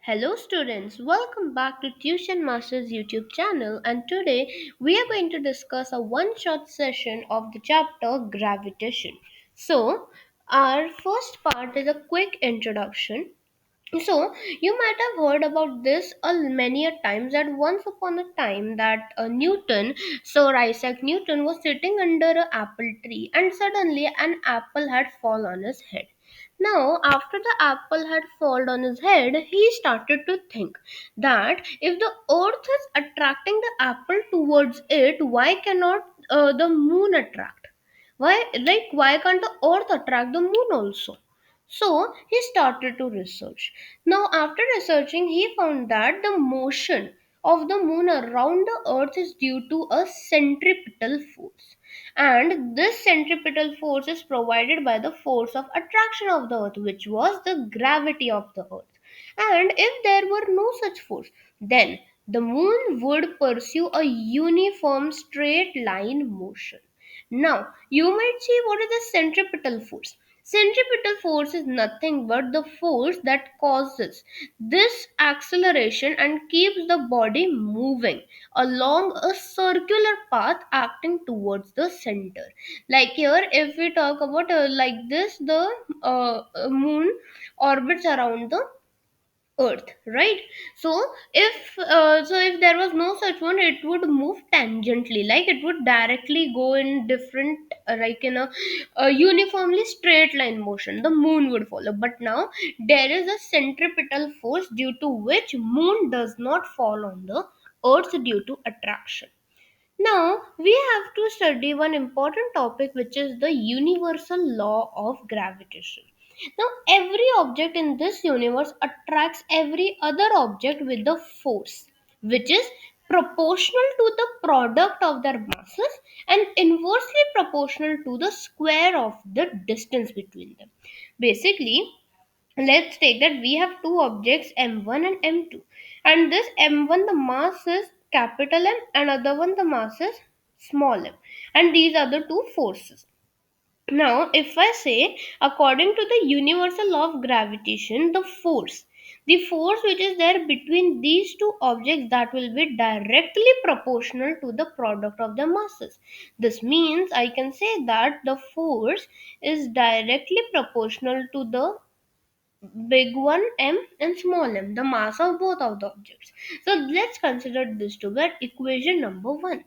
Hello students, welcome back to Tuition Masters YouTube channel, and today we are going to discuss a one short session of the chapter Gravitation. So, our first part is a quick introduction. So you might have heard about this many a times that once upon a time that Sir Isaac Newton was sitting under an apple tree and suddenly an apple had fallen on his head. Now, after the apple had fallen on his head, he started to think that if the earth is attracting the apple towards it, why cannot the moon attract? Why can't the earth attract the moon also? So he started to research. Now, after researching, he found that the motion of the moon around the earth is due to a centripetal force. And this centripetal force is provided by the force of attraction of the earth, which was the gravity of the earth. And if there were no such force, then the moon would pursue a uniform straight line motion. Now, you might see what is the centripetal force. Centripetal force is nothing but the force that causes this acceleration and keeps the body moving along a circular path acting towards the center. Like here, if we talk about like this, the moon orbits around the earth, right? So if there was no such one, it would move tangentially, like it would directly go in different like in a uniformly straight line motion, the moon would follow. But now there is a centripetal force due to which moon does not fall on the earth due to attraction. Now, we have to study one important topic, which is the universal law of gravitation. Now, every object in this universe attracts every other object with the force, which is proportional to the product of their masses and inversely proportional to the square of the distance between them. Basically, let's take that we have two objects m1 and m2, and this m1 the mass is capital M and other one the mass is small m, and these are the two forces. Now if I say according to the universal law of gravitation, the force which is there between these two objects, that will be directly proportional to the product of the masses. This means I can say that the force is directly proportional to the big one m and small m, the mass of both of the objects. So let's consider this to be equation number 1.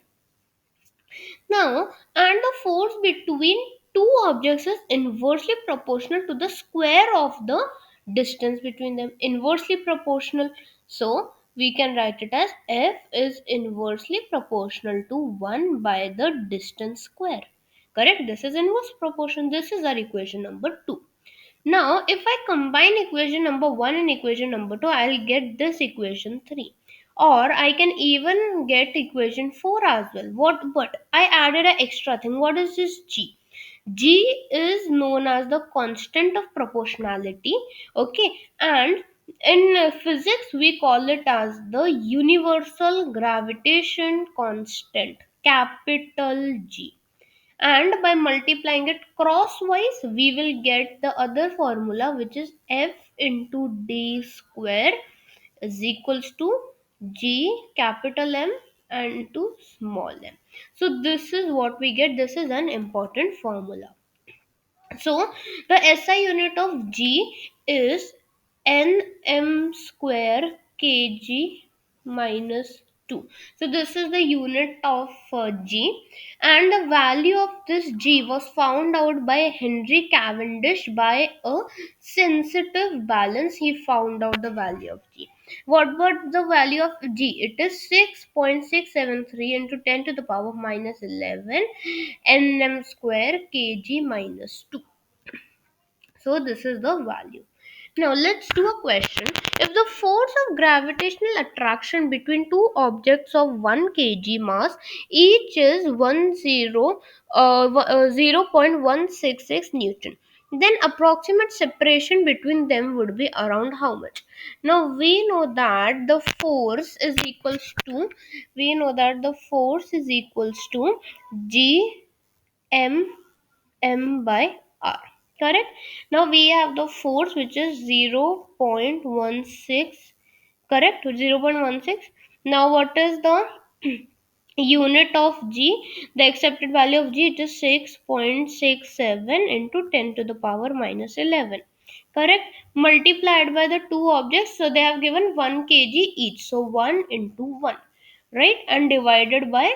Now, and the force between two objects is inversely proportional to the square of the distance between them, inversely proportional. So we can write it as f is inversely proportional to 1 by the distance square. Correct? This is inverse proportion. This is our equation number 2. Now, if I combine equation number 1 and equation number 2, I'll get this equation 3. Or I can even get equation 4 as well. But I added an extra thing. What is this G? G is known as the constant of proportionality. Okay. And in physics, we call it as the universal gravitation constant. Capital G, and by multiplying it crosswise we will get the other formula, which is f into d square is equals to g capital M and to small m. So this is what we get. This is an important formula. So the SI unit of G is nm square kg minus 2. So this is the unit of G, and the value of this G was found out by Henry Cavendish by a sensitive balance. He found out the value of G. What was the value of G? It is 6.673 into 10 to the power minus 11 nm square kg minus 2. So this is the value. Now let's do a question. If the force of gravitational attraction between two objects of 1 kg mass each is 0.166 Newton, then approximate separation between them would be around how much? Now we know that the force is equals to G M m by r. Correct? Now we have the force, which is 0.166 correct? 0.16. Now what is the unit of g? The accepted value of g, it is 6.67 into 10 to the power minus 11, correct? Multiplied by the two objects, so they have given 1 kg each, so 1 into 1, right? And divided by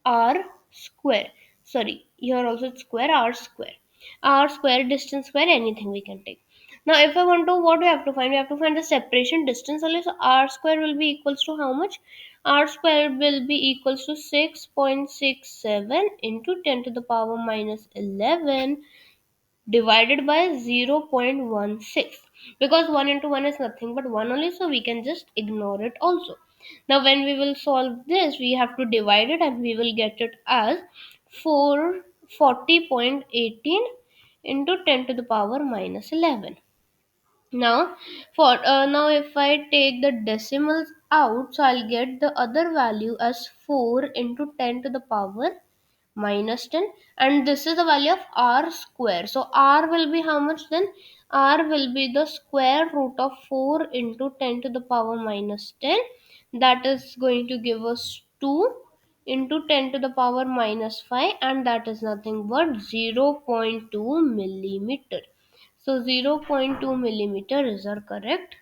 r square. Sorry, here also it's square, r square. R square, distance square, anything we can take. Now if I want to, what do we have to find? We have to find the separation distance only. So r square will be equals to how much? R square will be equals to 6.67 into 10 to the power minus 11 divided by 0.16, because 1 into 1 is nothing but 1 only, so we can just ignore it also. Now when we will solve this, we have to divide it and we will get it as 440.18 into 10 to the power minus 11. Now now if I take the decimals out, so I'll get the other value as 4 into 10 to the power minus 10, and this is the value of r square. So r will be how much then? R will be the square root of 4 into 10 to the power minus 10, that is going to give us 2 into 10 to the power minus 5, and that is nothing but 0.2 millimeter. So 0.2 millimeter is our correct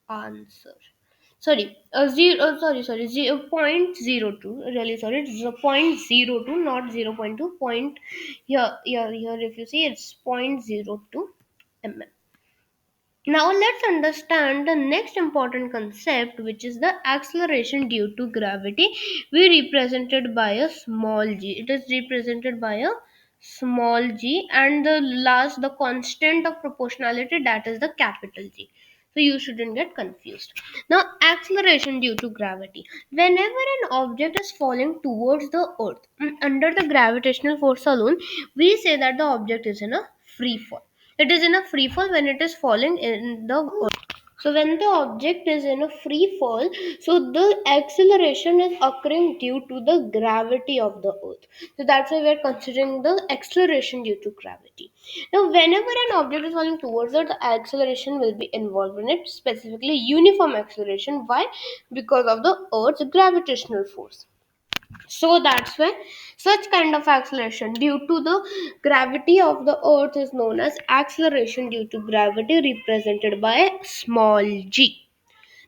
answer. Sorry, sorry, 0.02. Really sorry, it's 0.02, not 0.2. Point here. If you see, it's 0.02 mm. Now let's understand the next important concept, which is the acceleration due to gravity. We represented by a small g. It is represented by a small g, and the last, the constant of proportionality, that is the capital G. So you shouldn't get confused. Now acceleration due to gravity. Whenever an object is falling towards the earth under the gravitational force alone, we say that the object is in a free fall. It is in a free fall when it is falling in the earth. So when the object is in a free fall, so the acceleration is occurring due to the gravity of the earth. So that's why we are considering the acceleration due to gravity. Now whenever an object is falling towards it, the acceleration will be involved in it, specifically uniform acceleration. Why? Because of the earth's gravitational force. So that's why such kind of acceleration due to the gravity of the earth is known as acceleration due to gravity, represented by small g.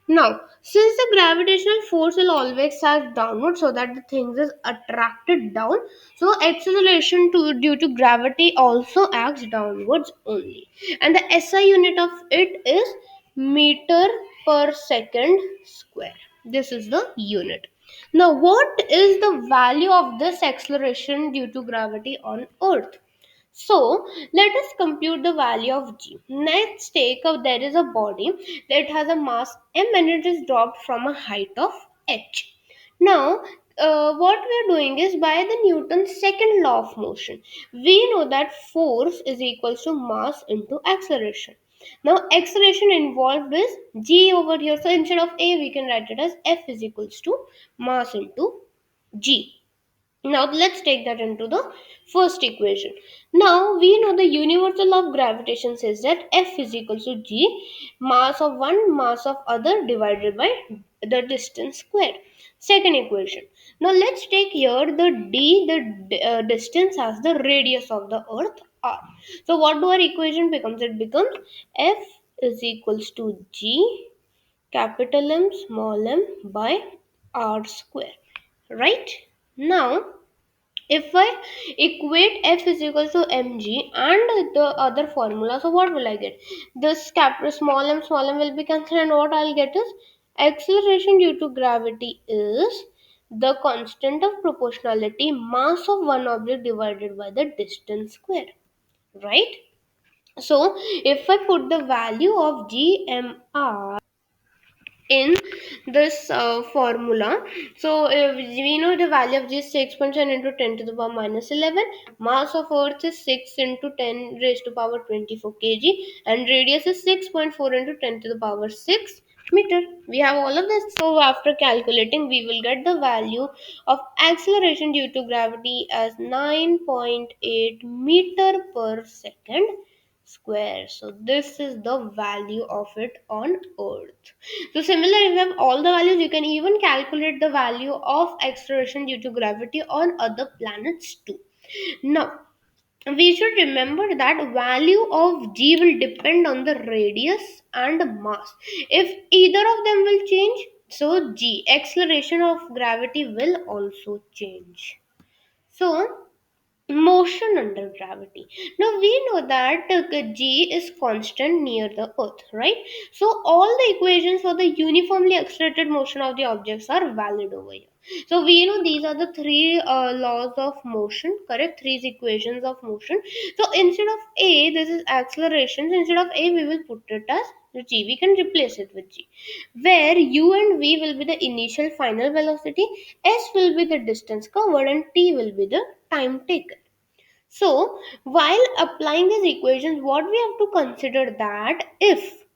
Now, since the gravitational force will always act downward, so that the things is attracted down, so acceleration due to gravity also acts downwards only. And the SI unit of it is meter per second square. This is the unit. Now, what is the value of this acceleration due to gravity on Earth? So let us compute the value of g. Let's take up, there is a body that has a mass m and it is dropped from a height of h. Now what we are doing is, by the Newton's second law of motion, we know that force is equals to mass into acceleration. Now acceleration involved is g over here. So instead of a, we can write it as F is equals to mass into g. Now let's take that into the first equation. Now we know the universal law of gravitation says that F is equal to G, mass of one, mass of other, divided by the distance squared. Second equation. Now let's take here the D, the distance as the radius of the earth R. So what do our equation becomes? It becomes F is equals to G, capital M, small m, by R square. Right? Now if I equate F is equal to mg and the other formula, so what will I get? This capital small m will be cancelled, and what I'll get is acceleration due to gravity is the constant of proportionality, mass of one object divided by the distance square, right? So if I put the value of gmr in this formula, so we know the value of g is 6.7 into 10 to the power minus 11, mass of earth is 6 into 10 raised to power 24 kg, and radius is 6.4 into 10 to the power 6 meter. We have all of this, so after calculating we will get the value of acceleration due to gravity as 9.8 meter per second square. So this is the value of it on Earth. So similarly, if you have all the values, you can even calculate the value of acceleration due to gravity on other planets too. Now, we should remember that value of g will depend on the radius and mass. If either of them will change, so g, acceleration of gravity, will also change. So motion under gravity. Now we know that g is constant near the earth, right? So all the equations for the uniformly accelerated motion of the objects are valid over here. So we know these are the three laws of motion, correct? Three equations of motion. So instead of a, this is acceleration. So instead of a, we will put it as g. We can replace it with g, where u and v will be the initial final velocity, s will be the distance covered, and t will be the time taken. So, while applying these equations, what we have to consider that if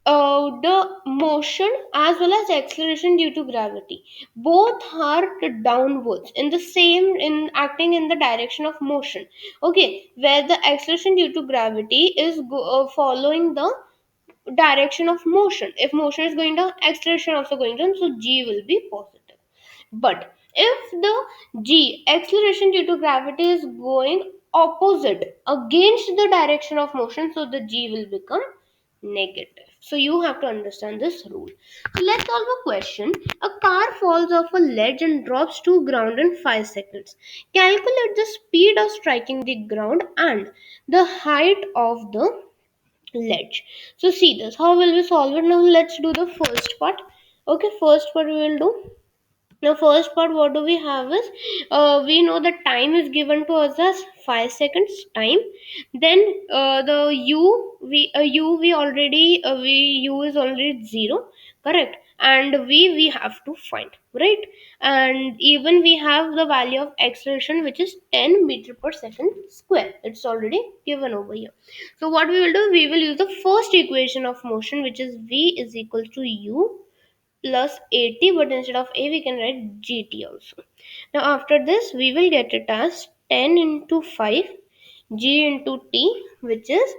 the motion as well as acceleration due to gravity both are downwards in the same in acting in the direction of motion, okay, where the acceleration due to gravity is following the direction of motion. If motion is going down, acceleration also going down, so g will be positive. But if the g, acceleration due to gravity, is going opposite against the direction of motion, so the g will become negative. So you have to understand this rule. So let's solve a question. A car falls off a ledge and drops to ground in 5 seconds. Calculate the speed of striking the ground and the height of the ledge. So see this. How will we solve it? Now let's do the first part. Okay, first part we will do. Now, first part, what do we have is we know the time is given to us as 5 seconds time. Then the u we already we u is already zero, correct? And we have to find, right? And even we have the value of acceleration, which is 10 meter per second square. It's already given over here. So what we will do, we will use the first equation of motion, which is v is equal to u plus 80, but instead of a we can write gt also. Now after this we will get it as 10 into 5 g into t, which is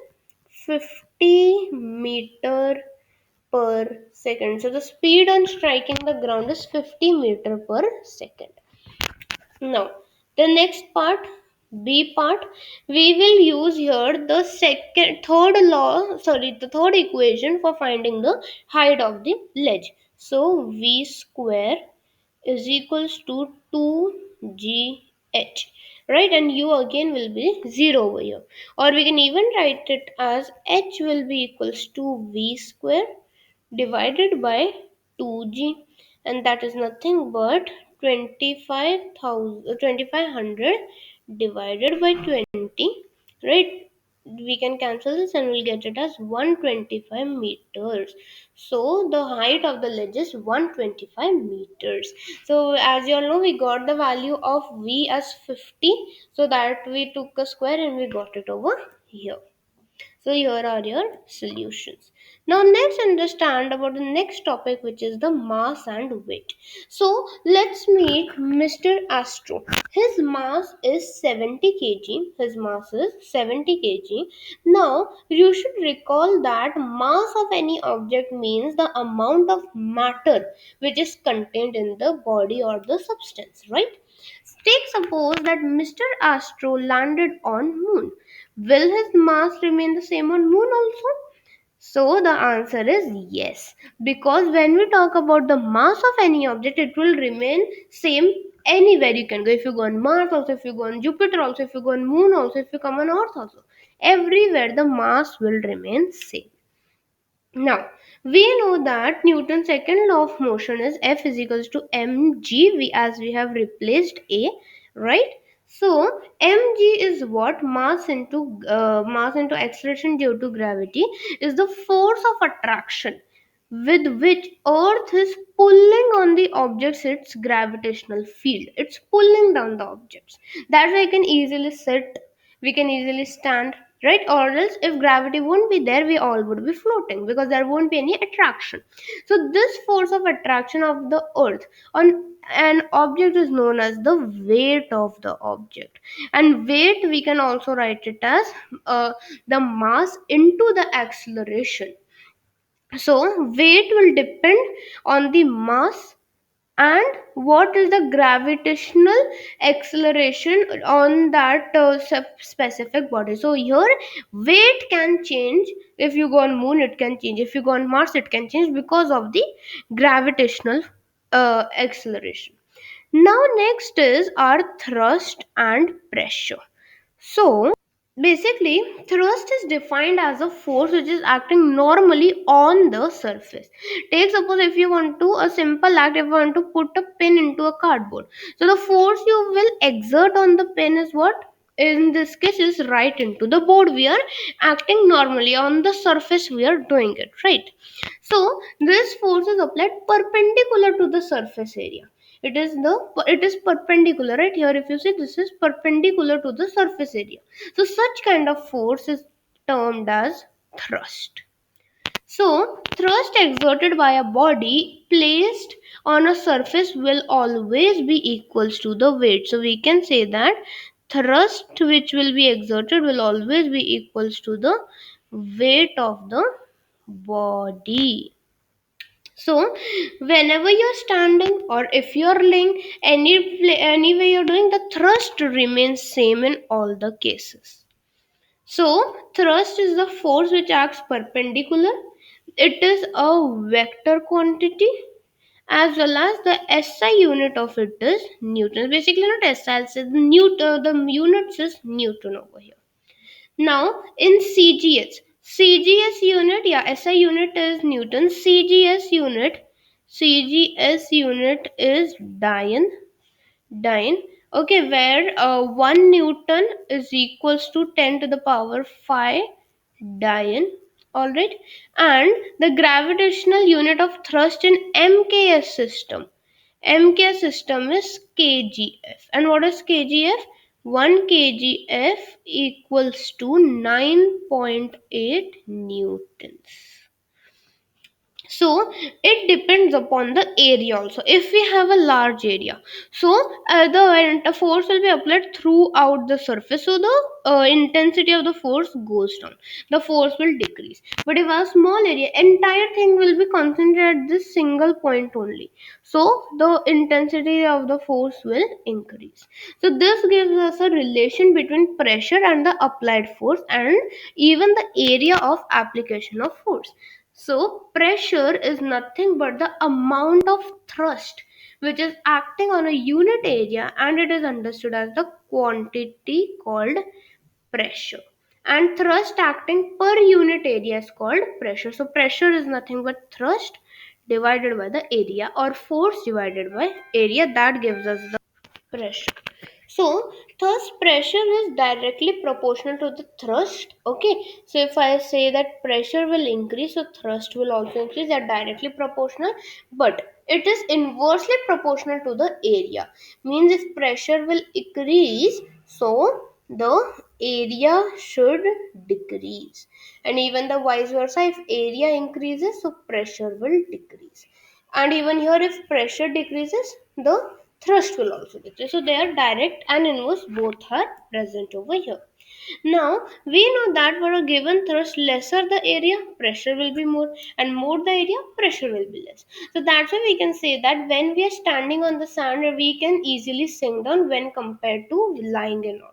50 meter per second. So the speed on striking the ground is 50 meter per second. Now, the next part, B part, we will use here the third equation for finding the height of the ledge. So, V square is equals to 2GH, right? And U again will be 0 over here. Or we can even write it as H will be equals to V square divided by 2g, and that is nothing but 2500 divided by 20, right? We can cancel this and we'll get it as 125 meters. So the height of the ledge is 125 meters. So as you all know, we got the value of v as 50, so that we took a square and we got it over here. So here are your solutions. Now let's understand about the next topic, which is the mass and weight. So let's meet Mr. Astro. His mass is 70 kg. His mass is 70 kg. Now you should recall that mass of any object means the amount of matter which is contained in the body or the substance, right? Take suppose that Mr. Astro landed on moon. Will his mass remain the same on moon also? So the answer is yes, because when we talk about the mass of any object, it will remain same anywhere you can go. If you go on Mars also, if you go on Jupiter also, if you go on moon also, if you come on Earth also, everywhere the mass will remain same. Now, we know that Newton's second law of motion is F is equals to mg, as we have replaced A, right? So, mg is what? Mass into acceleration due to gravity is the force of attraction with which Earth is pulling on the objects its gravitational field. It's pulling down the objects. That's why I can easily sit, we can easily stand, right? Or else if gravity won't be there, we all would be floating because there won't be any attraction. So this force of attraction of the earth on an object is known as the weight of the object. And weight, we can also write it as the mass into the acceleration. So weight will depend on the mass and what is the gravitational acceleration on that specific body. So here weight can change. If you go on moon, it can change. If you go on Mars, it can change because of the gravitational acceleration. Now next is our thrust and pressure. So basically, thrust is defined as a force which is acting normally on the surface. Take suppose if you want to a simple act, if you want to put a pin into a cardboard. So the force you will exert on the pin is what? In this case is right into the board. We are acting normally on the surface, we are doing it, right? So this force is applied perpendicular to the surface area. It is perpendicular, right? Here if you see, this is perpendicular to the surface area. So such kind of force is termed as thrust. So thrust exerted by a body placed on a surface will always be equals to the weight. So we can say that thrust which will be exerted will always be equals to the weight of the body. So whenever you're standing or if you're laying, any way you're doing, the thrust remains same in all the cases. So thrust is the force which acts perpendicular. It is a vector quantity, as well as the SI unit of it is Newton. Basically not SI, it's Newton. The units is Newton over here. Now in CGS unit, yeah, SI unit is Newton. CGS unit is Dyne. Okay, where 1 Newton is equals to 10 to the power 5 Dyne. Alright, and the gravitational unit of thrust in MKS system. MK system is kgf. And what is kgf? 1 kgf equals to 9.8 newtons. So it depends upon the area also. If we have a large area, so the force will be applied throughout the surface, so the intensity of the force goes down, the force will decrease. But if a small area, entire thing will be concentrated at this single point only, so the intensity of the force will increase. So this gives us a relation between pressure and the applied force, and even the area of application of force. So pressure is nothing but the amount of thrust which is acting on a unit area, and it is understood as the quantity called pressure. And thrust acting per unit area is called pressure. So pressure is nothing but thrust divided by the area, or force divided by area, that gives us the pressure. So thus pressure is directly proportional to the thrust. Okay, so if I say that pressure will increase, so thrust will also increase. They are directly proportional, but it is inversely proportional to the area. Means if pressure will increase, so the area should decrease, and even the vice versa. If area increases, so pressure will decrease. And even here, if pressure decreases, the thrust will also decrease. So they are direct and inverse, both are present over here. Now we know that for a given thrust, lesser the area, pressure will be more, and more the area, pressure will be less. So that's why we can say that when we are standing on the sand, we can easily sink down when compared to lying in on.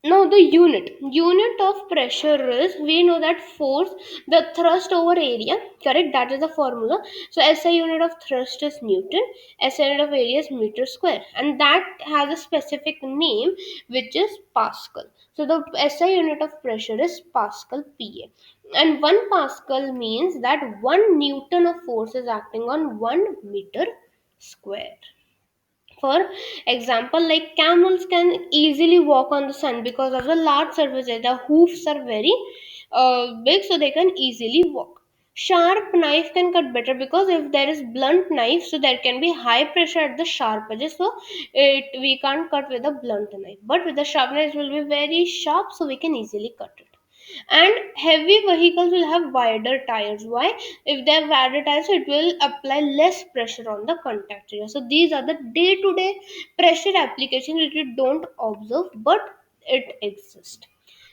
Now the unit of pressure is, we know that force, the thrust over area, correct? That is the formula. So SI unit of thrust is Newton, SI unit of area is meter square, and that has a specific name which is Pascal. So the SI unit of pressure is Pascal, PA. And 1 Pascal means that 1 Newton of force is acting on 1 meter square. For example, like camels can easily walk on the sun because of the large surface area. The hoofs are very big, so they can easily walk. Sharp knife can cut better because if there is blunt knife, so there can be high pressure at the sharp edges, so it we can't cut with a blunt knife, but with the sharp knife it will be very sharp, so we can easily cut it. And heavy vehicles will have wider tires. Why? If they have wider tires, so it will apply less pressure on the contact area. So these are the day to day pressure applications which we don't observe, but it exists.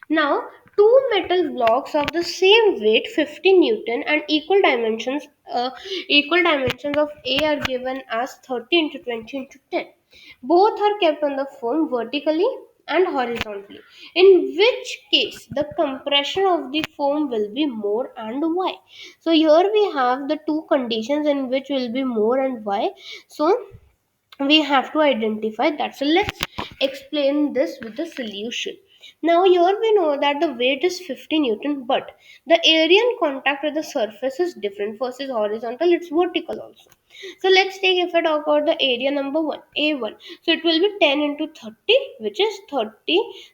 Now, two metal blocks of the same weight, 50 Newton, and equal dimensions of A are given as 30 into 20 into 10. Both are kept on the foam vertically and horizontally. In which case, the compression of the foam will be more and why? So here we have the two conditions in which will be more and why. So we have to identify that. So let's explain this with the solution. Now here we know that the weight is 50 Newton, but the area in contact with the surface is different. First is horizontal, it's vertical also. So let's take, if I talk about the area number 1, A1. So it will be 10 into 30, which is 30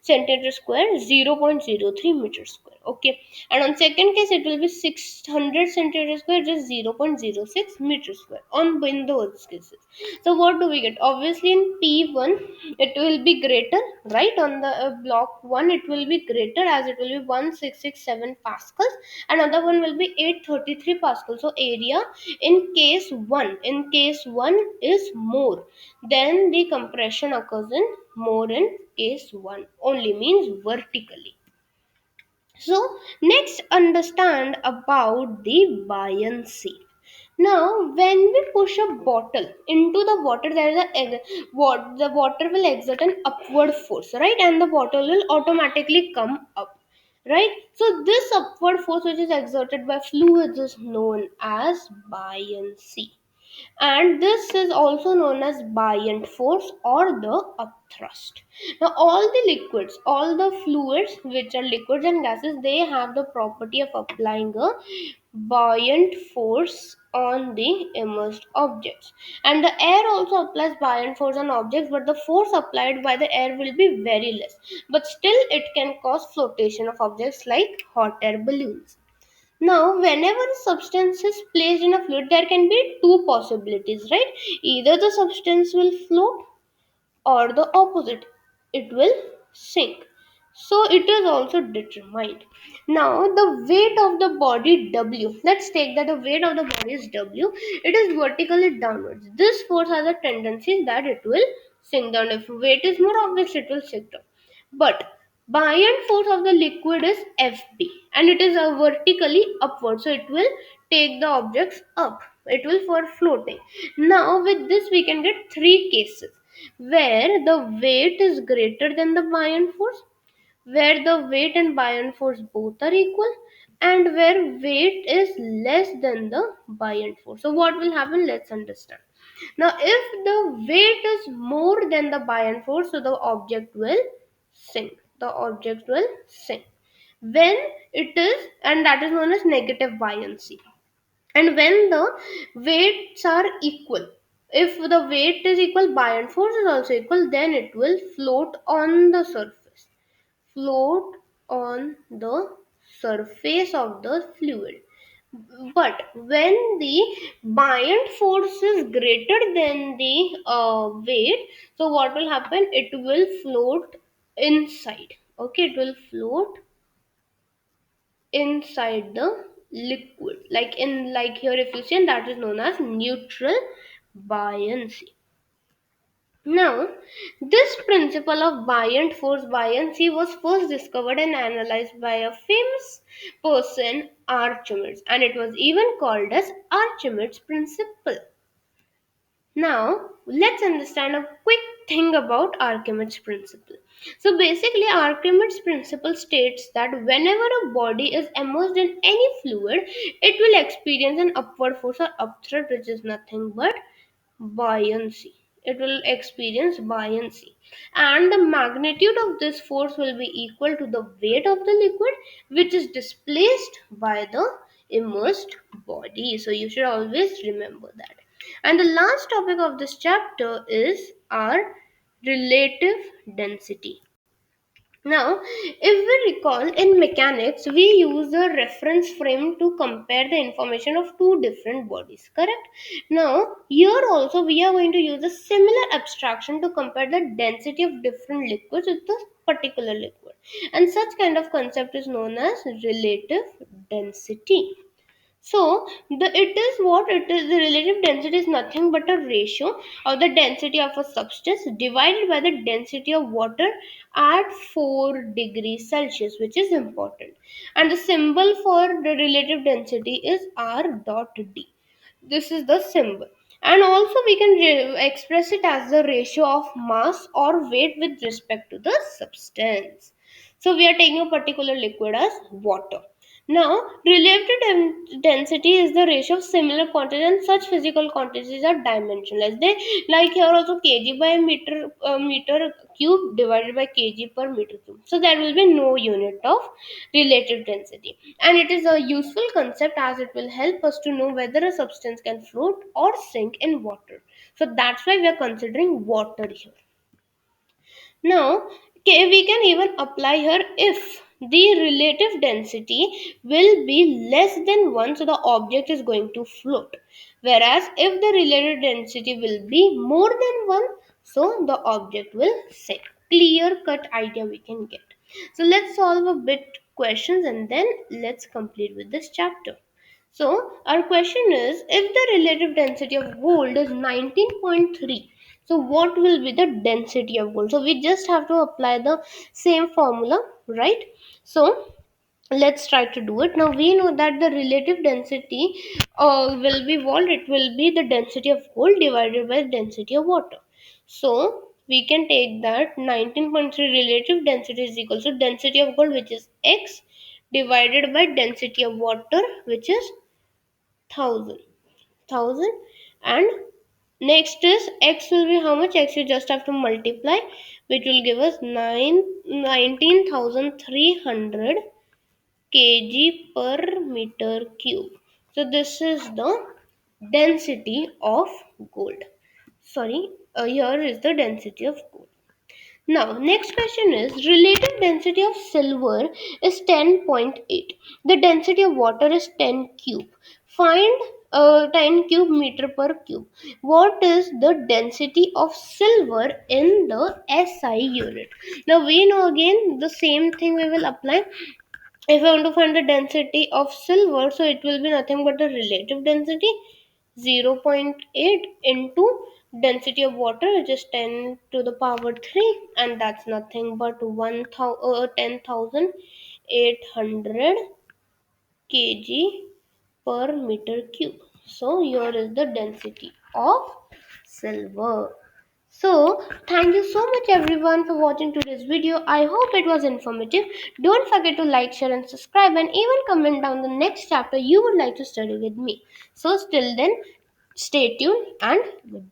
centimeter square, 0.03 meter square. Okay. And on second case, it will be 600 centimeter square, just 0.06 meter square on in those cases. So what do we get? Obviously in P1 it will be greater, right? On the block 1 it will be greater, as it will be 1667 pascals, and other one will be 833 pascals. So area in case 1 is more, then the compression occurs in more in case 1 only, means vertically. So next understand about the buoyancy. Now, when we push a bottle into the water, there is what the water will exert an upward force, right? And the bottle will automatically come up, right? So this upward force which is exerted by fluids is known as buoyancy, and this is also known as buoyant force or the upthrust. Now all the liquids, all the fluids which are liquids and gases, they have the property of applying a buoyant force on the immersed objects, and the air also applies buoyant force on objects, but the force applied by the air will be very less, but still it can cause flotation of objects like hot air balloons. Now, whenever a substance is placed in a fluid, there can be two possibilities, right? Either the substance will float or the opposite, it will sink. So, it is also determined. Now, the weight of the body W, let's take that the weight of the body is W, it is vertically downwards. This force has a tendency that it will sink down. If weight is more, obvious it will sink down. But buoyant force of the liquid is Fb, and it is vertically upward, so it will take the objects up. It will for floating. Now with this we can get three cases where the weight is greater than the buoyant force, where the weight and buoyant force both are equal, and where weight is less than the buoyant force. So what will happen? Let's understand. Now, if the weight is more than the buoyant force, so the object will sink. The object will sink. When it is, and that is known as negative buoyancy. And when the weights are equal, if the weight is equal, buoyant force is also equal, then it will float on the surface. Float on the surface of the fluid. But when the buoyant force is greater than the weight, so what will happen? It will float inside. Okay, it will float inside the liquid. Like here, if you see, and that is known as neutral buoyancy. Now, this principle of buoyant force buoyancy was first discovered and analyzed by a famous person, Archimedes, and it was even called as Archimedes Principle. Now, let's understand a quick thing about Archimedes Principle. So, basically, Archimedes Principle states that whenever a body is immersed in any fluid, it will experience an upward force or upthrust, which is nothing but buoyancy. It will experience buoyancy, and the magnitude of this force will be equal to the weight of the liquid which is displaced by the immersed body. So you should always remember that. And the last topic of this chapter is our relative density. Now, if we recall, in mechanics, we use a reference frame to compare the information of two different bodies, correct? Now, here also we are going to use a similar abstraction to compare the density of different liquids with the particular liquid. And such kind of concept is known as relative density. So the it is what it is the relative density is nothing but a ratio of the density of a substance divided by the density of water at 4 degrees Celsius, which is important. And the symbol for the relative density is R dot D. This is the symbol. And also we can express it as the ratio of mass or weight with respect to the substance. So we are taking a particular liquid as water. Now, relative density is the ratio of similar quantities, and such physical quantities are dimensionless. They, like here also, kg by meter cube divided by kg per meter cube. So there will be no unit of relative density, and it is a useful concept as it will help us to know whether a substance can float or sink in water. So that's why we are considering water here. Now, we can even apply here if the relative density will be less than 1, so the object is going to float. Whereas if the relative density will be more than 1, so the object will sink. Clear cut idea we can get. So let's solve a bit questions and then let's complete with this chapter. So our question is, if the relative density of gold is 19.3, so what will be the density of gold? So we just have to apply the same formula, right? So let's try to do it. Now we know that the relative density will be what? It will be the density of gold divided by the density of water. So we can take that 19.3 relative density is equal to density of gold, which is x, divided by density of water, which is 1000. And next is x will be how much? X you just have to multiply, which will give us 19,300 kg per meter cube. So this is the density of gold. Sorry, here is the density of gold. Now, next question is, relative density of silver is 10.8. The density of water is 10 cube. Find 10 cube meter per cube. What is the density of silver in the SI unit? Now, we know again the same thing we will apply. If I want to find the density of silver, so it will be nothing but the relative density, 0.8 into density of water, which is 10 to the power 3, and that's nothing but 10,800 kg per meter cube. So here is the density of silver. So thank you so much everyone for watching today's video. I hope it was informative. Don't forget to like, share and subscribe, and even comment down the next chapter you would like to study with me. So till then, stay tuned and goodbye.